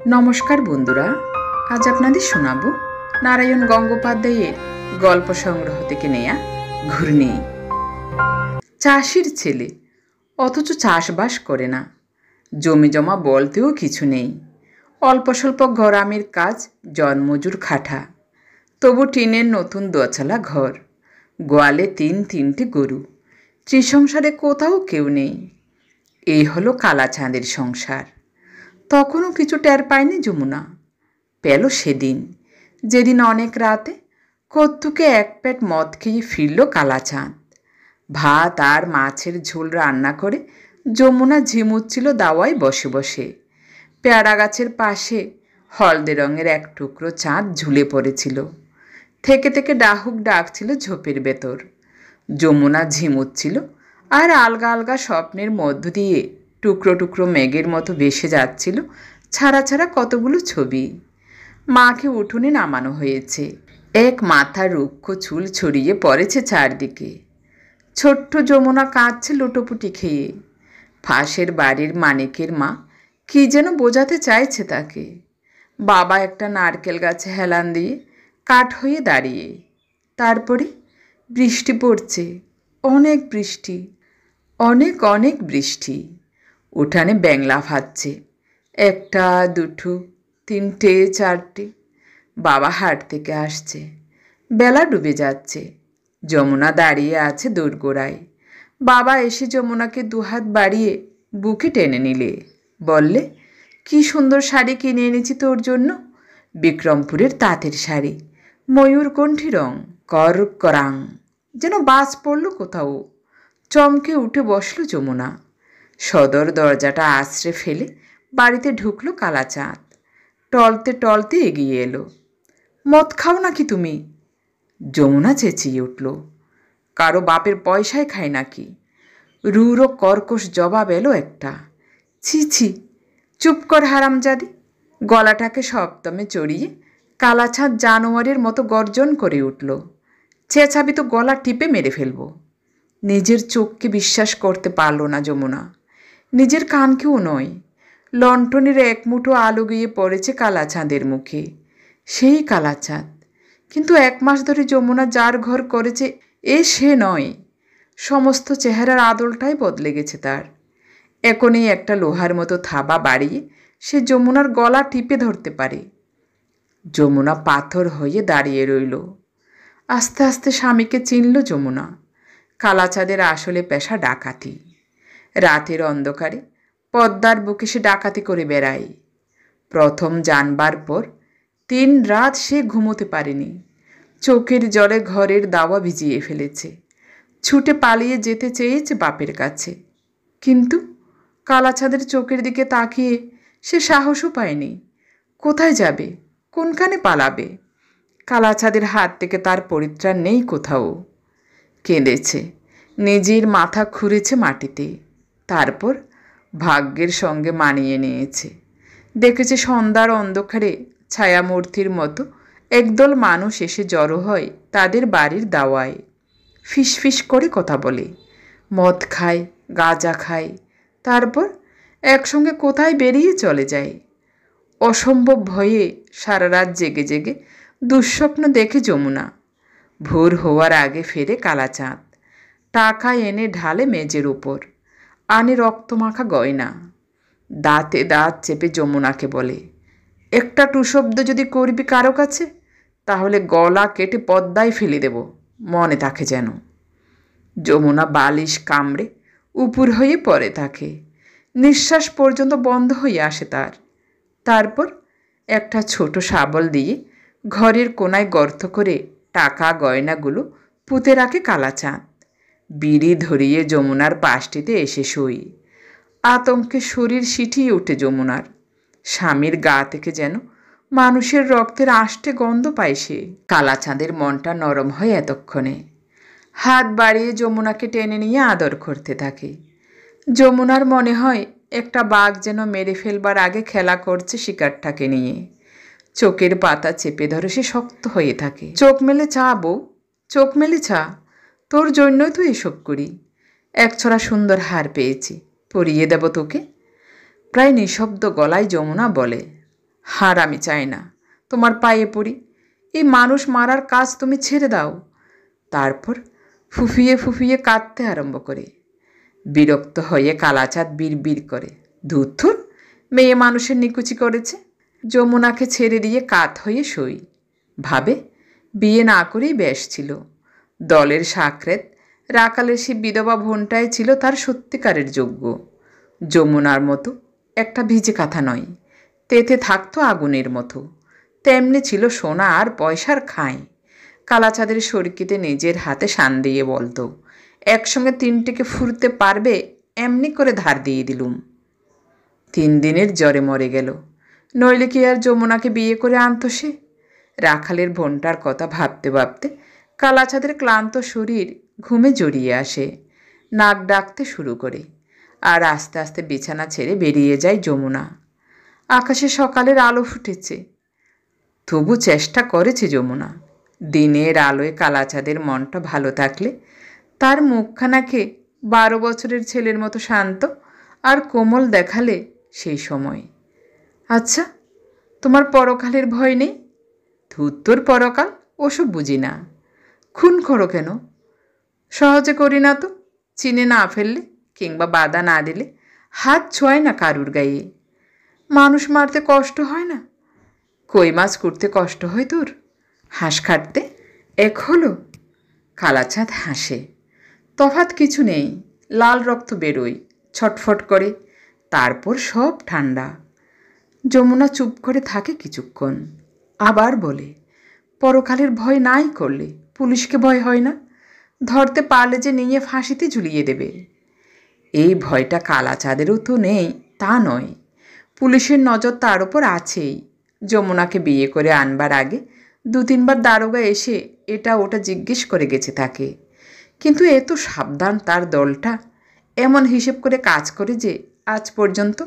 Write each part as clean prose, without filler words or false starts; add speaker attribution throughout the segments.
Speaker 1: নমস্কার বন্ধুরা, আজ আপনাদের শোনাব নারায়ণ গঙ্গোপাধ্যায়ের গল্প সংগ্রহ থেকে নেয়া ঘূর্ণি। চাষির ছেলে, অথচ চাষবাস করে না, জমি জমা বলতেও কিছু নেই। অল্প স্বল্প গরামের কাজ, জনমজুর খাটা, তবু টিনের নতুন দোচালা ঘর, গোয়ালে তিনটে গরু, ত্রিসংসারে কোথাও কেউ নেই। এই হলো কালাচাঁদের সংসার। তখনও কিছু টের পায়নি যমুনা। পেল সেদিন, যেদিন অনেক রাতে কত্তুকে এক পেট মদ খেয়ে ফিরল কালাচাঁদ। ভাত আর মাছের ঝোল রান্না করে যমুনা ঝিমুচ্ছিল দাওয়ায় বসে বসে। পেয়ারা গাছের পাশে হলদে রঙের এক টুকরো চাঁদ ঝুলে পড়েছিল। থেকে থেকে ডাহুক ডাকছিল ঝোপের ভেতর। যমুনা ঝিমুচ্ছিল, আর আলগা আলগা স্বপ্নের মধ্য দিয়ে টুকরো টুকরো মেঘের মতো ভেসে যাচ্ছিল ছাড়া ছাড়া কতগুলো ছবি। মাকে উঠোনে নামানো হয়েছে। এক মাথার রুক্ষ চুল ছড়িয়ে পড়েছে চারদিকে। ছোট্ট যমুনা কাঁদছে লুটোপুটি খেয়ে। পাশের বাড়ির মানিকের মা কী যেন বোঝাতে চাইছে তাকে। বাবা একটা নারকেল গাছে হেলান দিয়ে কাঠ হয়ে দাঁড়িয়ে। তারপরে বৃষ্টি পড়ছে, অনেক বৃষ্টি, অনেক অনেক বৃষ্টি। উঠানে ব্যাংলা ফাচ্ছে, একটা দুটো তিনটে চারটে। বাবা হাট থেকে আসছে। বেলা ডুবে যাচ্ছে। যমুনা দাঁড়িয়ে আছে দোরগোড়ায়। বাবা এসে যমুনাকে দুহাত বাড়িয়ে বুকে টেনে নিলে, বললে, কি সুন্দর শাড়ি কিনে এনেছি তোর জন্য। বিক্রমপুরের তাঁতের শাড়ি, ময়ূরকণ্ঠী রং, করাং। যেন বাজ পড়ল কোথাও। চমকে উঠে বসল যমুনা। সদর দরজাটা আছড়ে ফেলে বাড়িতে ঢুকল কালাচাঁদ। টলতে টলতে এগিয়ে এলো। মদ খাও নাকি তুমি? যমুনা চেঁচিয়ে উঠল। কারো বাপের পয়সায় খায় নাকি? রুড়ো কর্কশ জবাব এলো একটা। ছি ছি, চুপ কর হারামজাদি। গলাটাকে সপ্তমে চড়িয়ে কালাচাঁদ জানোয়ারের মতো গর্জন করে উঠল। চেঁচাবি তো গলা টিপে মেরে ফেলব। নিজের চোখকে বিশ্বাস করতে পারল না যমুনা, নিজের কানকেও নয়। লণ্ঠনের এক মুঠো আলো গিয়ে পড়েছে কালাচাঁদের মুখে। সেই কালাচাঁদ, কিন্তু 1 মাস ধরে যমুনা যার ঘর করেছে সে নয়। সমস্ত চেহারার আদলটাই বদলে গেছে তার। এখনই একটা লোহার মতো থাবা বাড়িয়ে সে যমুনার গলা টিপে ধরতে পারে। যমুনা পাথর হয়ে দাঁড়িয়ে রইল। আস্তে আস্তে স্বামীকে চিনল যমুনা। কালাচাঁদের আসলে পেশা ডাকাতি। রাতের অন্ধকারে পদ্মার বুকে সে ডাকাতি করে বেড়ায়। প্রথম জানবার পর 3 রাত সে ঘুমোতে পারেনি। চোখের জলে ঘরের দাওয়া ভিজিয়ে ফেলেছে। ছুটে পালিয়ে যেতে চেয়েছে বাপের কাছে, কিন্তু কালাচাঁদের চোখের দিকে তাকিয়ে সে সাহসও পায়নি। কোথায় যাবে, কোনখানে পালাবে? কালাচাঁদের হাত থেকে তার পরিত্রাণ নেই কোথাও। কেঁদেছে, নিজের মাথা খুঁড়েছে মাটিতে। তারপর ভাগ্যের সঙ্গে মানিয়ে নিয়েছে। দেখেছে সন্ধ্যার অন্ধকারে ছায়ামূর্তির মতো একদল মানুষ এসে জড়ো হয় তাদের বাড়ির দাওয়ায়। ফিসফিস করে কথা বলে, মদ খায়, গাঁজা খায়, তারপর একসঙ্গে কোথায় বেরিয়ে চলে যায়। অসম্ভব ভয়ে সারা রাত জেগে জেগে দুঃস্বপ্ন দেখে যমুনা। ভোর হওয়ার আগে ফেরে কালাচাঁদ। টাকা এনে ঢালে মেজের উপর, আনে রক্তমাখা গয়না। দাঁতে দাঁত চেপে যমুনাকে বলে, একটা টুশব্দ যদি করবি কারো কাছে, তাহলে গলা কেটে পদ্মায় ফেলে দেব, মনে থাকে যেন। যমুনা বালিশ কামড়ে উপুর হয়ে পড়ে থাকে। নিঃশ্বাস পর্যন্ত বন্ধ হয়ে আসে তার। তারপর একটা ছোট শাবল দিয়ে ঘরের কোনায় গর্ত করে টাকা গয়নাগুলো পুঁতে রাখে কালাচাঁদ। বিড়ি ধরিয়ে যমুনার পাশটিতে এসে শুই। আতঙ্কে শরীর সিঁটিয়ে ওঠে যমুনার। স্বামীর গা থেকে যেন মানুষের রক্তের আষ্টে গন্ধ পায় সে। কালাচাঁদের মনটা নরম হয় এতক্ষণে। হাত বাড়িয়ে যমুনাকে টেনে নিয়ে আদর করতে থাকে। যমুনার মনে হয় একটা বাঘ যেন মেরে ফেলবার আগে খেলা করছে শিকারটাকে নিয়ে। চোখের পাতা চেপে ধরে সে শক্ত হয়ে থাকে। চোখ মেলে চা বউ, চোখ মেলে চা, তোর জন্যই তো এসব করি। একছড়া সুন্দর হার পেয়েছি, পরিয়ে দেব তোকে। প্রায় নিঃশব্দ গলায় যমুনা বলে, হার আমি চাই না, তোমার পায়ে পড়ি, এই মানুষ মারার কাজ তুমি ছেড়ে দাও। তারপর ফুফিয়ে ফুফিয়ে কাঁদতে আরম্ভ করে। বিরক্ত হয়ে কালাচাঁদ বিড়বিড় করে, ধুত্থুর, মেয়ে মানুষের নিকুচি করেছে। যমুনাকে ছেড়ে দিয়ে কাত হয়ে সই। ভাবে বিয়ে না করেই বেশ ছিল। দলের সাকরেত রাকালের সে বিধবা বোনটাই ছিল তার সত্যিকারের যোগ্য। যমুনার মতো একটা ভিজে কাঁথা নয়, তেতে থাকতো আগুনের মতো। তেমনি ছিল সোনা আর পয়সার খাঁই। কালাচাঁদের সরকিতে নিজের হাতে শান দিয়ে বলতো, একসঙ্গে তিনটেকে ফুরতে পারবে এমনি করে ধার দিয়ে দিলুম। 3 দিনের জ্বরে মরে গেল, নইলে কি আর যমুনাকে বিয়ে করে আনতো সে? রাখালের বোনটার কথা ভাবতে ভাবতে কালাচাঁদের ক্লান্ত শরীর ঘুমে জড়িয়ে আসে, নাক ডাকতে শুরু করে, আর আস্তে আস্তে বিছানা ছেড়ে বেরিয়ে যায় যমুনা। আকাশে সকালের আলো ফুটেছে, তবু চেষ্টা করেছে যমুনা। দিনের আলোয় কালাচাঁদের মনটা ভালো থাকলে তার মুখখানাকে 12 বছরের ছেলের মতো শান্ত আর কোমল দেখালে সেই সময়। আচ্ছা, তোমার পরকালের ভয় নেই? ধুত্তর পরকাল, ওসব বুঝি না। খুন করো কেন? সহজে করি না তো। চিনে না ফেললে কিংবা বাধা না দিলে হাত ছোঁয় না কারুর গায়ে। মানুষ মারতে কষ্ট হয় না? কই মাছ করতে কষ্ট হয় তোর? হাঁস কাটতে এক হলো? কালাচাঁদ হাসে। তফাৎ কিছু নেই, লাল রক্ত বেরোয়, ছটফট করে, তারপর সব ঠান্ডা। যমুনা চুপ করে থাকে কিছুক্ষণ, আবার বলে, পরকালের ভয় নাই করলে পুলিশকে ভয় হয় না? ধরতে পারলে যে নিয়ে ফাঁসিতে ঝুলিয়ে দেবে। এই ভয়টা কালাচাঁদেরও তো নেই তা নয়, পুলিশের নজর তার ওপর আছেই। যমুনাকে বিয়ে করে আনবার আগে 2-3 বার দারোগা এসে এটা ওটা জিজ্ঞেস করে গেছে তাকে, কিন্তু এত সাবধান তার দলটা, এমন হিসেব করে কাজ করে যে আজ পর্যন্ত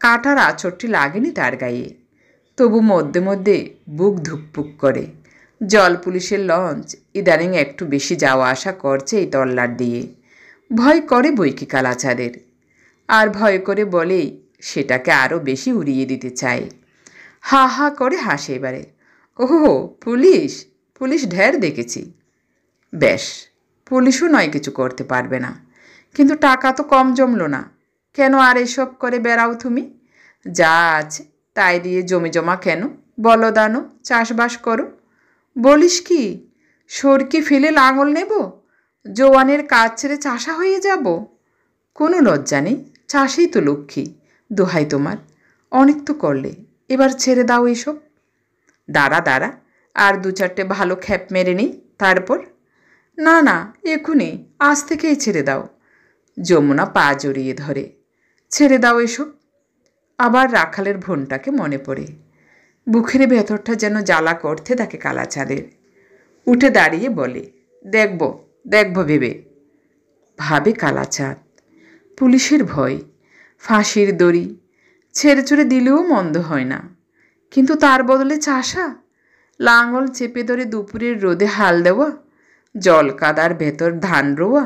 Speaker 1: কাটার আঁচড়টি লাগেনি তার গায়ে। তবু মধ্যে মধ্যে বুক ধুকপুক করে। জল পুলিশের লঞ্চ ইদানিং একটু বেশি যাওয়া আসা করছে এই তল্লাট দিয়ে। ভয় করে বৈকি কালাচাঁদের, আর ভয় করে বলেই সেটাকে আরও বেশি উড়িয়ে দিতে চায়। হা হা করে হাসে এবারে। ওহো, পুলিশ পুলিশ ঢের দেখেছি। বেশ, পুলিশও নয় কিছু করতে পারবে না, কিন্তু টাকা তো কম জমলো না। কেন আর এসব করে বেড়াও তুমি? যা আছে তাই দিয়ে জমি জমা কেন, বলদানো, চাষবাস করো। বলিস কি, সরকি ফেলে লাঙল নেব, জোয়ানের কাজ ছেড়ে চাষা হয়ে যাব? কোনো লজ্জা নেই, চাষেই তো লক্ষ্মী। দোহাই তোমার, অনেক তো করলে, এবার ছেড়ে দাও এসব। দাঁড়া দাঁড়া, আর 2-4টে ভালো খ্যাপ মেরে নিই, তারপর। না না, এখুনি, আজ থেকেই ছেড়ে দাও। যমুনা পা জড়িয়ে ধরে, ছেড়ে দাও এসব। আবার রাখালের বোনটাকে মনে পড়ে। বুকের ভেতরটা যেন জ্বালা করতে থাকে কালাচাঁদের। উঠে দাঁড়িয়ে বলে, দেখব দেখব ভেবে। ভাবে কালাচাঁদ, পুলিশের ভয়, ফাঁসির দড়ি ছেড়ে ছুড়ে দিলেও মন্দ হয় না, কিন্তু তার বদলে চাষা, লাঙল চেপে ধরে দুপুরের রোদে হাল দেওয়া, জল কাদার ভেতর ধান রোয়া,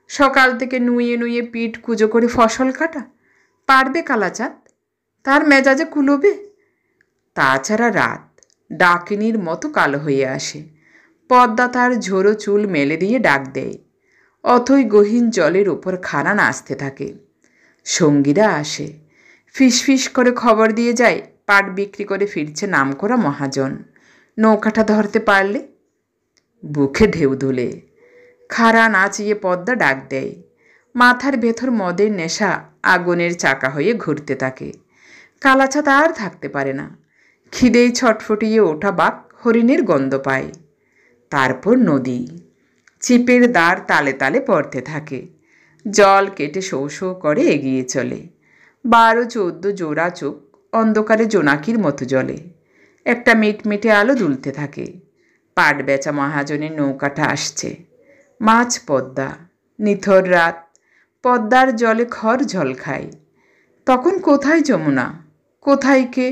Speaker 1: সকাল থেকে নুয়ে নুয়ে পিঠ কুজো করে ফসল কাটা, পারবে কালাচাঁদ? তার মেজাজে কুলোবে? তাছাড়া রাত ডাকিনীর মতো কালো হয়ে আসে। পদ্মা তার ঝোড়ো চুল মেলে দিয়ে ডাক দেয়। অথই গহীন জলের ওপর খাড়া নাচতে থাকে। সঙ্গীরা আসে, ফিসফিস করে খবর দিয়ে যায় পাট বিক্রি করে ফিরছে নামকরা মহাজন, নৌকাটা ধরতে পারলে। বুকে ঢেউ দুলে খাড়া নাচিয়ে পদ্মা ডাক দেয়। মাথার ভেতর মদের নেশা আগুনের চাকা হয়ে ঘুরতে থাকে। কালাচাঁদ আর থাকতে পারে না, খিদেই ছটফটিয়ে ওঠা বাঘ হরিণের গন্ধ পায়। তারপর নদী, চিপের দ্বার তালে তালে পড়তে থাকে, জল কেটে শো শো করে এগিয়ে চলে। 12-14 জোড়া চোখ অন্ধকারে জোনাকির মতো জ্বলে। একটা মিটমিটে আলো দুলতে থাকে। পাট বেচা মহাজনের নৌকাটা আসছে। মাছ পদ্মা, নিথর রাত, পদ্মার জলে খড় ঝল খায়। তখন কোথায় যমুনা, কোথায় কে?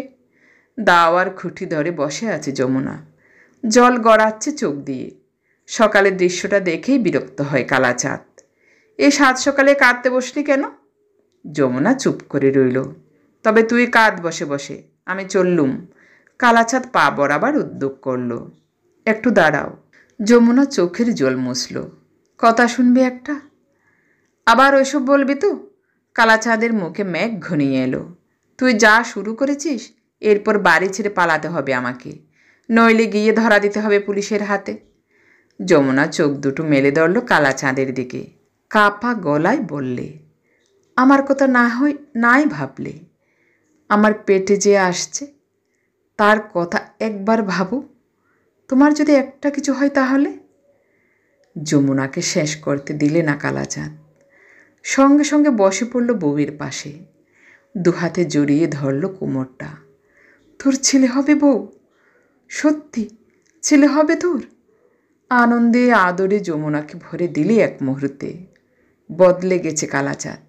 Speaker 1: দাওয়ার খুঁটি ধরে বসে আছে যমুনা, জল গড়াচ্ছে চোখ দিয়ে। সকালের দৃশ্যটা দেখেই বিরক্ত হয় কালাচাঁদ। এই 7 সকালে কাঁদতে বসলি কেন? যমুনা চুপ করে রইল। তবে তুই কাঁদ বসে বসে, আমি চললুম। কালাচাঁদ পা বরাবার উদ্যোগ করল। একটু দাঁড়াও। যমুনা চোখের জল মুছল। কথা শুনবে একটা? আবার ওইসব বলবি তো? কালাচাঁদের মুখে মেঘ ঘনিয়ে এলো। তুই যা শুরু করেছিস, এরপর বাড়ি ছেড়ে পালাতে হবে আমাকে, নইলে গিয়ে ধরা দিতে হবে পুলিশের হাতে। যমুনা চোখ দুটো মেলে ধরল কালাচাঁদের দিকে, কাপা গলায় বললে, আমার কথা নাই ভাবলে? আমার পেটে যে আসছে তার কথা একবার ভাবো। তোমার যদি একটা কিছু হয় তাহলে? যমুনাকে শেষ করতে দিলে না কালাচাঁদ। সঙ্গে সঙ্গে বসে পড়ল বউয়ের পাশে, দুহাতে জড়িয়ে ধরল কোমরটা। তোর ছেলে হবে বউ? সত্যি ছেলে হবে তোর? আনন্দে আদরে যমুনাকে ভরে দিলে এক মুহূর্তে। বদলে গেছে কালাচাঁদ,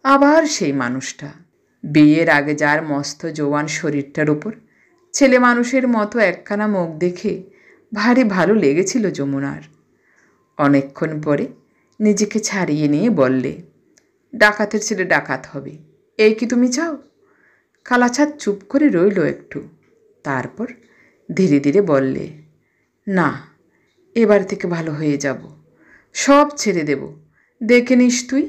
Speaker 1: আবার সেই মানুষটা। বিয়ের আগে যার মস্ত জোয়ান শরীরটার উপর ছেলে মানুষের মতো একখানা মুখ দেখে ভারী ভালো লেগেছিল যমুনার। অনেকক্ষণ পরে নিজেকে ছাড়িয়ে নিয়ে বললে, ডাকাতের ছেলে ডাকাত হবে, এই কি তুমি চাও? কালাচাঁদ চুপ করে রইল একটু, তারপর ধীরে ধীরে বললে, না, এবার থেকে ভালো হয়ে যাব, সব ছেড়ে দেব, দেখে নিস তুই।